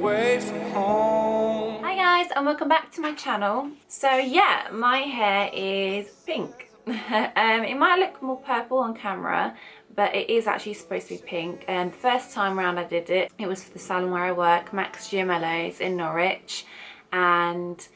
away from home. Hi guys, and welcome back to my channel. So yeah, my hair is pink. It might look more purple on camera, but it is actually supposed to be pink. And first time round I did it, it was for the salon where I work, Max Gemellos in Norwich, and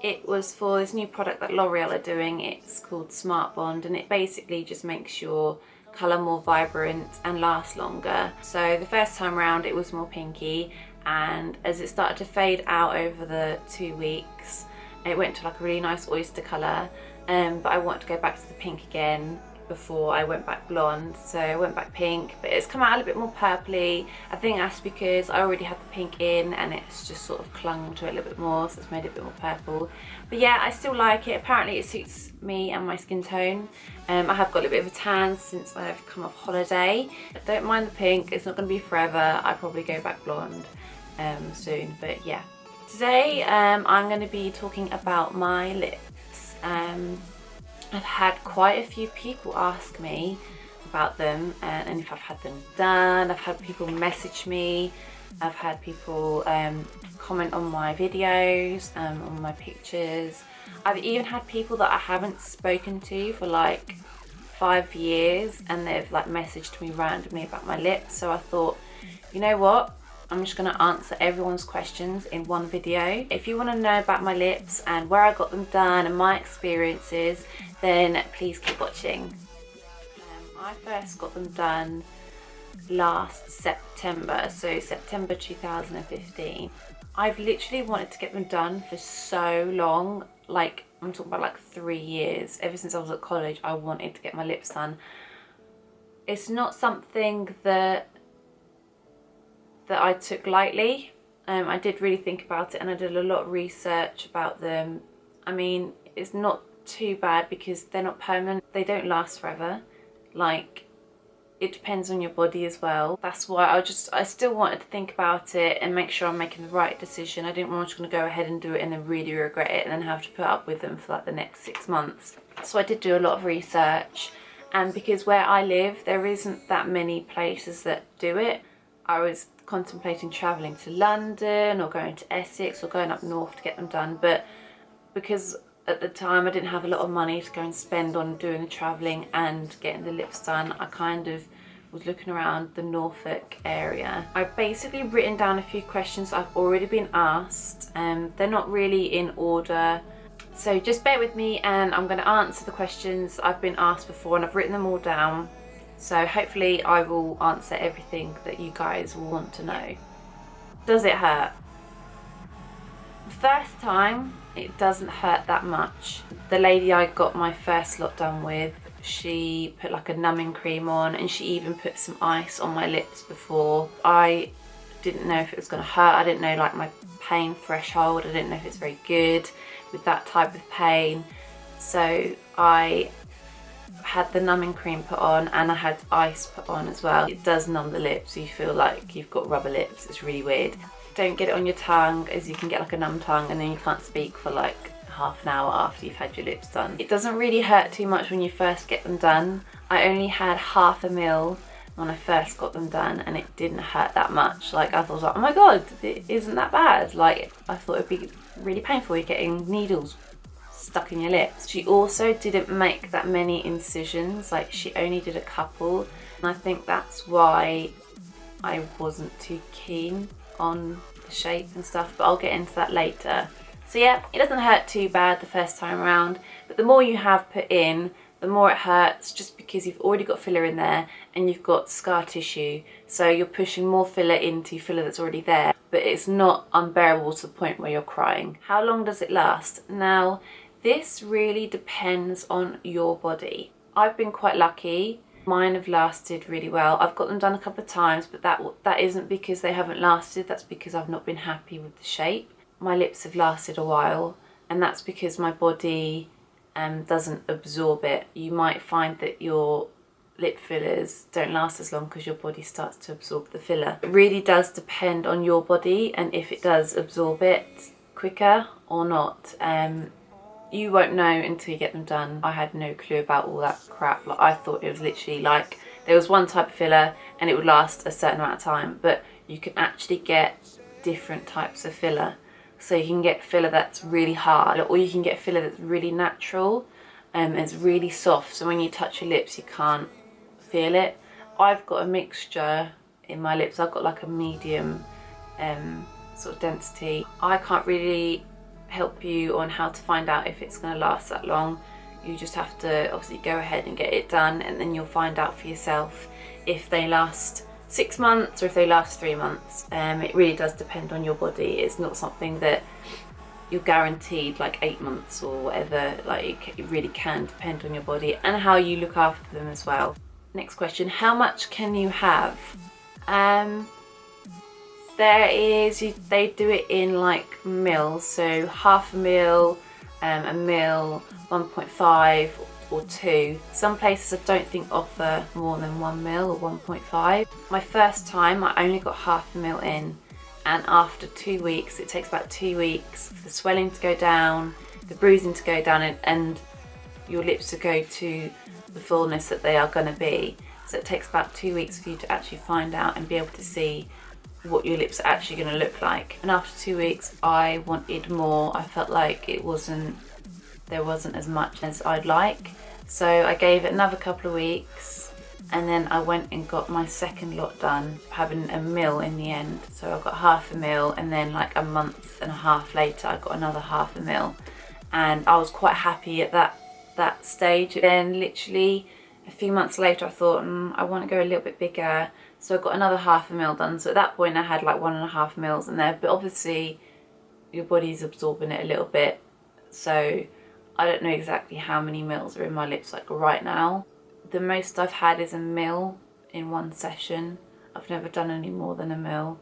it was for this new product that L'Oreal are doing. It's called Smart Bond, and it basically just makes your colour more vibrant and last longer. So the first time round it was more pinky, and as it started to fade out over the 2 weeks, it went to like a really nice oyster colour. But I want to go back to the pink again before I went back blonde, so I went back pink, but it's come out a little bit more purpley. I think that's because I already had the pink in and it's just sort of clung to it a little bit more, so it's made it a bit more purple. But yeah, I still like it. Apparently it suits me and my skin tone. I have got a little bit of a tan since I've come off holiday. I don't mind the pink, it's not going to be forever. I'll probably go back blonde soon, but yeah. Today I'm going to be talking about my lips. I've had quite a few people ask me about them and if I've had them done. I've had people message me, I've had people comment on my videos, on my pictures. I've even had people that I haven't spoken to for like 5 years and they've like messaged me randomly about my lips. So I thought, you know what? I'm just going to answer everyone's questions in one video. If you want to know about my lips and where I got them done and my experiences, then please keep watching. I first got them done last September, so September 2015. I've literally wanted to get them done for so long, like I'm talking about like 3 years. Ever since I was at college, I wanted to get my lips done. It's not something that I took lightly. I did really think about it and I did a lot of research about them. I mean, it's not too bad because they're not permanent. They don't last forever. Like, it depends on your body as well. That's why I still wanted to think about it and make sure I'm making the right decision. I didn't want to go ahead and do it and then really regret it and then have to put up with them for like the next 6 months. So I did do a lot of research, and because where I live there isn't that many places that do it, I was contemplating travelling to London or going to Essex or going up north to get them done, but because at the time I didn't have a lot of money to go and spend on doing the travelling and getting the lips done, I kind of was looking around the Norfolk area. I've basically written down a few questions I've already been asked, and they're not really in order, so just bear with me and I'm going to answer the questions I've been asked before, and I've written them all down. So hopefully I will answer everything that you guys will want to know. Does it hurt? The first time, it doesn't hurt that much. The lady I got my first lot done with, she put like a numbing cream on and she even put some ice on my lips before. I didn't know if it was going to hurt. I didn't know like my pain threshold. I didn't know if it's very good with that type of pain. So I had the numbing cream put on and I had ice put on as well. It does numb the lips, so you feel like you've got rubber lips. It's really weird. Don't get it on your tongue, as you can get like a numb tongue and then you can't speak for like half an hour after you've had your lips done. It doesn't really hurt too much when you first get them done. I only had 1/2 ml when I first got them done and it didn't hurt that much. Like I thought, like, oh my god, it isn't that bad. Like I thought it'd be really painful. You're getting needles stuck in your lips. She also didn't make that many incisions, like she only did a couple, and I think that's why I wasn't too keen on the shape and stuff, but I'll get into that later. So yeah, it doesn't hurt too bad the first time around, but the more you have put in, the more it hurts, just because you've already got filler in there and you've got scar tissue, so you're pushing more filler into filler that's already there, but it's not unbearable to the point where you're crying. How long does it last? Now, this really depends on your body. I've been quite lucky. Mine have lasted really well. I've got them done a couple of times, but that isn't because they haven't lasted. That's because I've not been happy with the shape. My lips have lasted a while, and that's because my body doesn't absorb it. You might find that your lip fillers don't last as long because your body starts to absorb the filler. It really does depend on your body and if it does absorb it quicker or not. You won't know until you get them done. I had no clue about all that crap. Like, I thought it was literally like there was one type of filler and it would last a certain amount of time, but you can actually get different types of filler. So you can get filler that's really hard, or you can get filler that's really natural and it's really soft, so when you touch your lips you can't feel it. I've got a mixture in my lips. I've got like a medium sort of density. I can't really help you on how to find out if it's going to last that long. You just have to obviously go ahead and get it done, and then you'll find out for yourself if they last 6 months or if they last 3 months. It really does depend on your body. It's not something that you're guaranteed like 8 months or whatever. Like, it really can depend on your body and how you look after them as well. Next question, how much can you have? They do it in like mils, so half a mil, a mil, 1.5 or 2. Some places I don't think offer more than 1 mil or 1.5. My first time I only got half a mil in, and after 2 weeks, it takes about 2 weeks for the swelling to go down, the bruising to go down, and your lips to go to the fullness that they are going to be. So it takes about 2 weeks for you to actually find out and be able to see what your lips are actually going to look like. And after 2 weeks I wanted more. I felt like there wasn't as much as I'd like, so I gave it another couple of weeks, and then I went and got my second lot done, having a mil in the end. So I got half a mil, and then like a month and a half later I got another half a mil, and I was quite happy at that stage. Then literally a few months later I thought I want to go a little bit bigger, so I got another half a mil done. So at that point I had like 1.5 mils in there, but obviously your body's absorbing it a little bit, so I don't know exactly how many mils are in my lips like right now. The most I've had is a mil in one session. I've never done any more than a mil,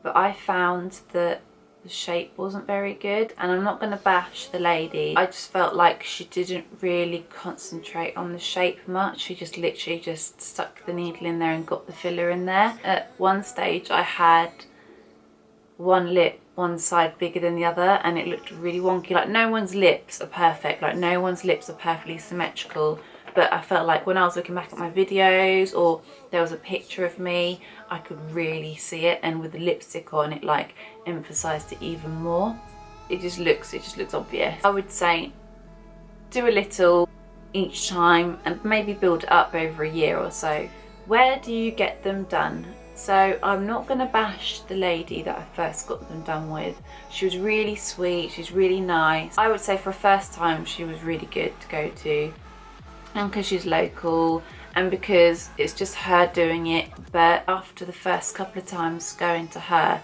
but I found that the shape wasn't very good, and I'm not going to bash the lady. I just felt like she didn't really concentrate on the shape much. She just literally just stuck the needle in there and got the filler in there. At one stage I had one lip one side bigger than the other, and it looked really wonky. Like, no one's lips are perfect, like no one's lips are perfectly symmetrical, but I felt like when I was looking back at my videos or there was a picture of me, I could really see it, and with the lipstick on it like emphasized it even more. It just looks obvious. I would say do a little each time and maybe build it up over a year or so. Where do you get them done? So I'm not going to bash the lady that I first got them done with. She was really sweet, she's really nice. I would say for a first time she was really good to go to, and because she's local and because it's just her doing it. But after the first couple of times going to her,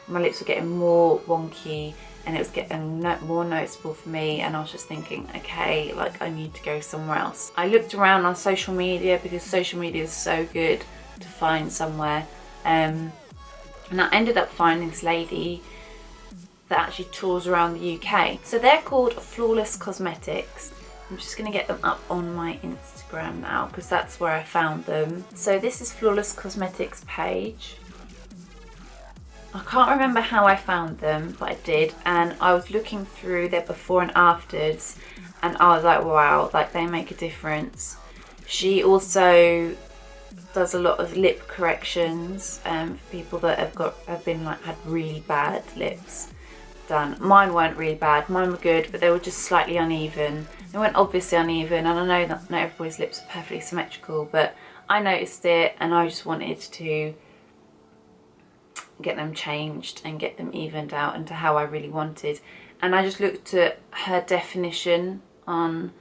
my lips were getting more wonky and it was getting more noticeable for me, and I was just thinking, okay, like I need to go somewhere else. I looked around on social media because social media is so good to find somewhere, and I ended up finding this lady that actually tours around the UK. So they're called Flawless Cosmetics. I'm just going to get them up on my Instagram now because that's where I found them. So this is Flawless Cosmetics page. I can't remember how I found them, but I did, and I was looking through their before and afters, and I was like, wow, like they make a difference. She also does a lot of lip corrections for people that had really bad lips done. Mine weren't really bad, mine were good, but they were just slightly uneven. They weren't obviously uneven, and I know that not everybody's lips are perfectly symmetrical, but I noticed it and I just wanted to get them changed and get them evened out into how I really wanted. And I just looked at her definition on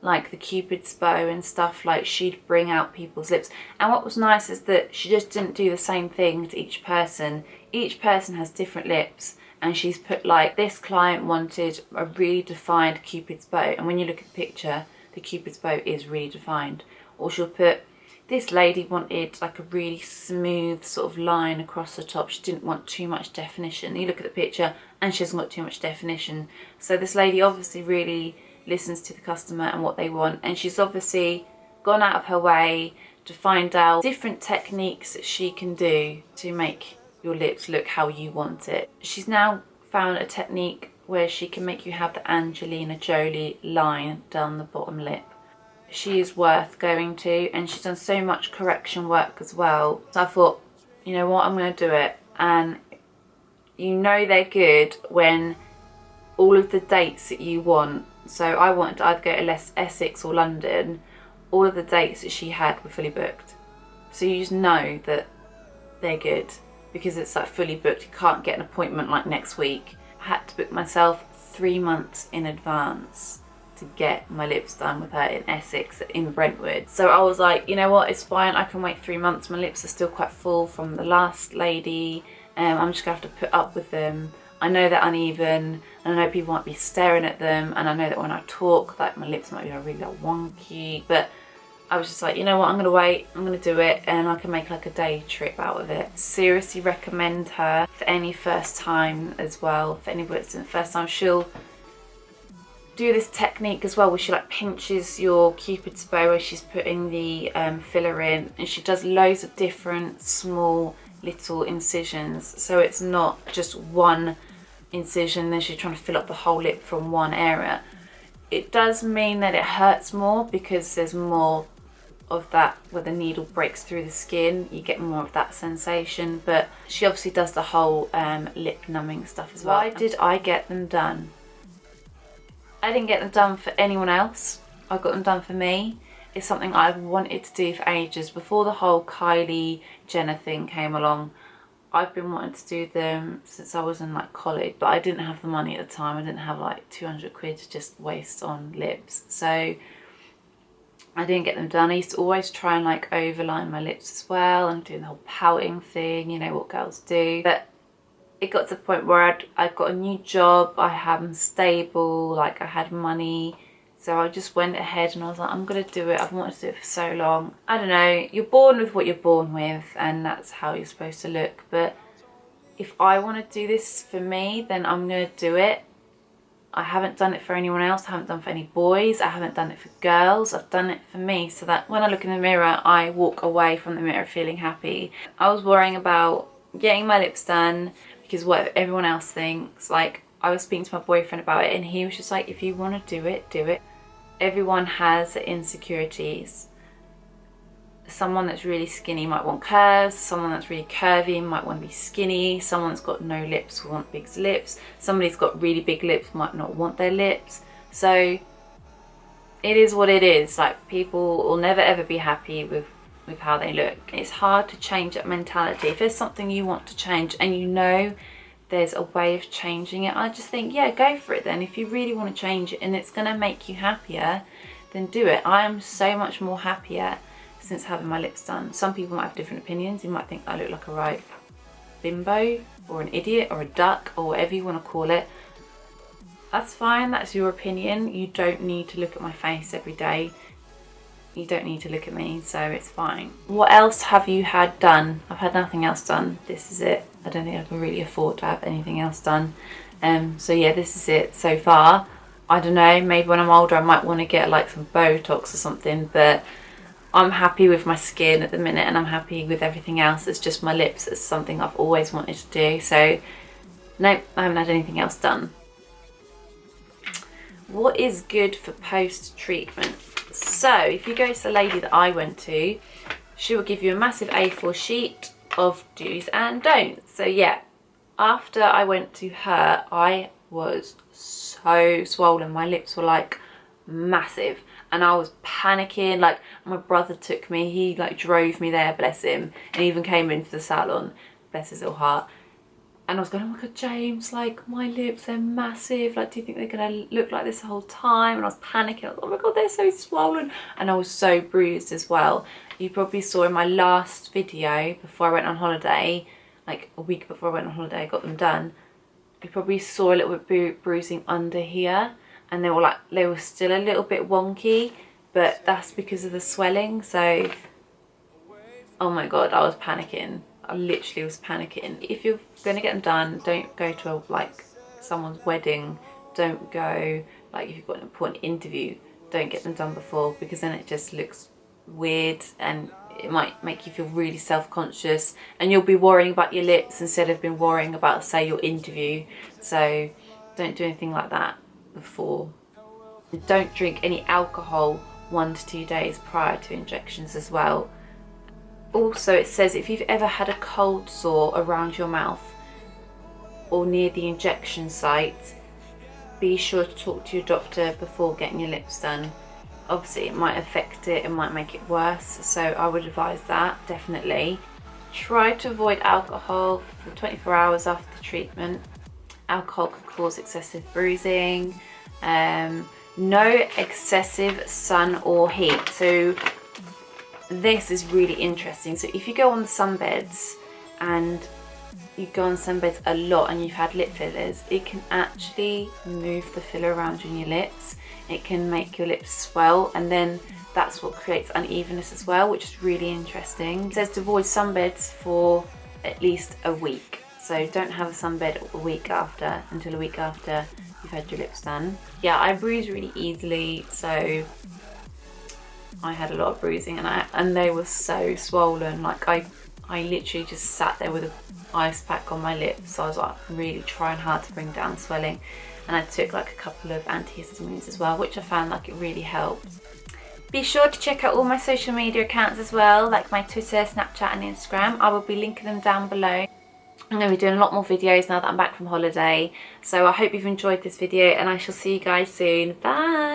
like the Cupid's bow and stuff. Like, she'd bring out people's lips, and what was nice is that she just didn't do the same thing to each person. Each person has different lips, and she's put like, this client wanted a really defined Cupid's bow, and when you look at the picture the Cupid's bow is really defined. Or she'll put, this lady wanted like a really smooth sort of line across the top. She didn't want too much definition. You look at the picture and she hasn't got too much definition. So this lady obviously really listens to the customer and what they want, and she's obviously gone out of her way to find out different techniques that she can do to make your lips look how you want it. She's now found a technique where she can make you have the Angelina Jolie line down the bottom lip. She is worth going to, and she's done so much correction work as well. So I thought, you know what, I'm going to do it. And you know they're good when all of the dates that you want, so I wanted to either go to Essex or London, all of the dates that she had were fully booked. So you just know that they're good because it's like fully booked. You can't get an appointment like next week. I had to book myself 3 months in advance to get my lips done with her in Essex, in Brentwood. So I was like, you know what, it's fine, I can wait 3 months. My lips are still quite full from the last lady. I'm just gonna have to put up with them. I know they're uneven, and I know people might be staring at them, and I know that when I talk, like my lips might be really like wonky, but I was just like, you know what, I'm gonna wait, I'm gonna do it, and I can make like a day trip out of it. Seriously recommend her for any first time as well. For anybody that's in the first time, she'll do this technique as well where she like pinches your cupid's bow where she's putting the filler in, and she does loads of different small little incisions, so it's not just one incision then she's trying to fill up the whole lip from one area. It does mean that it hurts more because there's more of that where the needle breaks through the skin, you get more of that sensation, but she obviously does the whole lip numbing stuff as well. Why did I get them done? I didn't get them done for anyone else, I got them done for me. It's something I've wanted to do for ages. Before the whole Kylie Jenner thing came along, I've been wanting to do them since I was in like college, but I didn't have the money at the time. I didn't have like 200 quid to just waste on lips, so I didn't get them done. I used to always try and like overline my lips as well and doing the whole pouting thing, you know what girls do. But it got to the point where I'd got a new job, I had stable, like I had money. So I just went ahead and I was like, I'm gonna do it. I've wanted to do it for so long. I don't know, you're born with what you're born with and that's how you're supposed to look. But if I want to do this for me, then I'm gonna do it. I haven't done it for anyone else. I haven't done it for any boys. I haven't done it for girls. I've done it for me so that when I look in the mirror, I walk away from the mirror feeling happy. I was worrying about getting my lips done because what everyone else thinks. Like, I was speaking to my boyfriend about it and he was just like, if you want to do it, do it. Everyone has insecurities. Someone that's really skinny might want curves, someone that's really curvy might want to be skinny, someone that's got no lips will want big lips, somebody's got really big lips might not want their lips. So it is what it is. Like, people will never ever be happy with how they look. It's hard to change that mentality. If there's something you want to change and you know there's a way of changing it, I just think, yeah, go for it then. If you really want to change it and it's going to make you happier, then do it. I am so much more happier since having my lips done. Some people might have different opinions. You might think I look like a right bimbo or an idiot or a duck or whatever you want to call it. That's fine, that's your opinion. You don't need to look at my face every day. You don't need to look at me, so it's fine. What else have you had done? I've had nothing else done. This is it. I don't think I can really afford to have anything else done. So yeah, this is it so far. I don't know, maybe when I'm older I might want to get like some Botox or something, but I'm happy with my skin at the minute and I'm happy with everything else. It's just my lips. It's something I've always wanted to do. So nope, I haven't had anything else done. What is good for post-treatment? So if you go to the lady that I went to, she will give you a massive A4 sheet of do's and don'ts. So yeah, after I went to her, I was so swollen. My lips were like massive and I was panicking. Like, my brother took me, he like drove me there, bless him, and even came into the salon, bless his little heart. And I was going, oh my god, James, like my lips, they're massive, like do you think they're gonna look like this the whole time? And I was panicking. I was like, oh my god, they're so swollen, and I was so bruised as well. You probably saw in my last video before I went on holiday, like a week before I went on holiday, I got them done. You probably saw a little bit bruising under here, and they were still a little bit wonky, but that's because of the swelling. So oh my god, I was panicking. I literally was panicking. If you're gonna get them done, don't go to like someone's wedding. Don't go, like if you've got an important interview, don't get them done before, because then it just looks weird and it might make you feel really self-conscious and you'll be worrying about your lips instead of being worrying about, say, your interview. So don't do anything like that before. Don't drink any alcohol 1 to 2 days prior to injections as well. Also, it says if you've ever had a cold sore around your mouth, or near the injection site, be sure to talk to your doctor before getting your lips done. Obviously it might affect it, it might make it worse, so I would advise that definitely. Try to avoid alcohol for 24 hours after the treatment. Alcohol can cause excessive bruising. No excessive sun or heat. So this is really interesting. So if you go on the sunbeds and you go on sunbeds a lot and you've had lip fillers, it can actually move the filler around in your lips. It can make your lips swell, and then that's what creates unevenness as well, which is really interesting. It says to avoid sunbeds for at least a week. So don't have a sunbed until a week after you've had your lips done. Yeah, I bruise really easily, so I had a lot of bruising, and they were so swollen. Like I literally just sat there with an ice pack on my lips. So I was like really trying hard to bring down swelling, and I took like a couple of antihistamines as well, which I found like it really helped. Be sure to check out all my social media accounts as well, like my Twitter, Snapchat and Instagram. I will be linking them down below. I'm going to be doing a lot more videos now that I'm back from holiday. So I hope you've enjoyed this video, and I shall see you guys soon. Bye!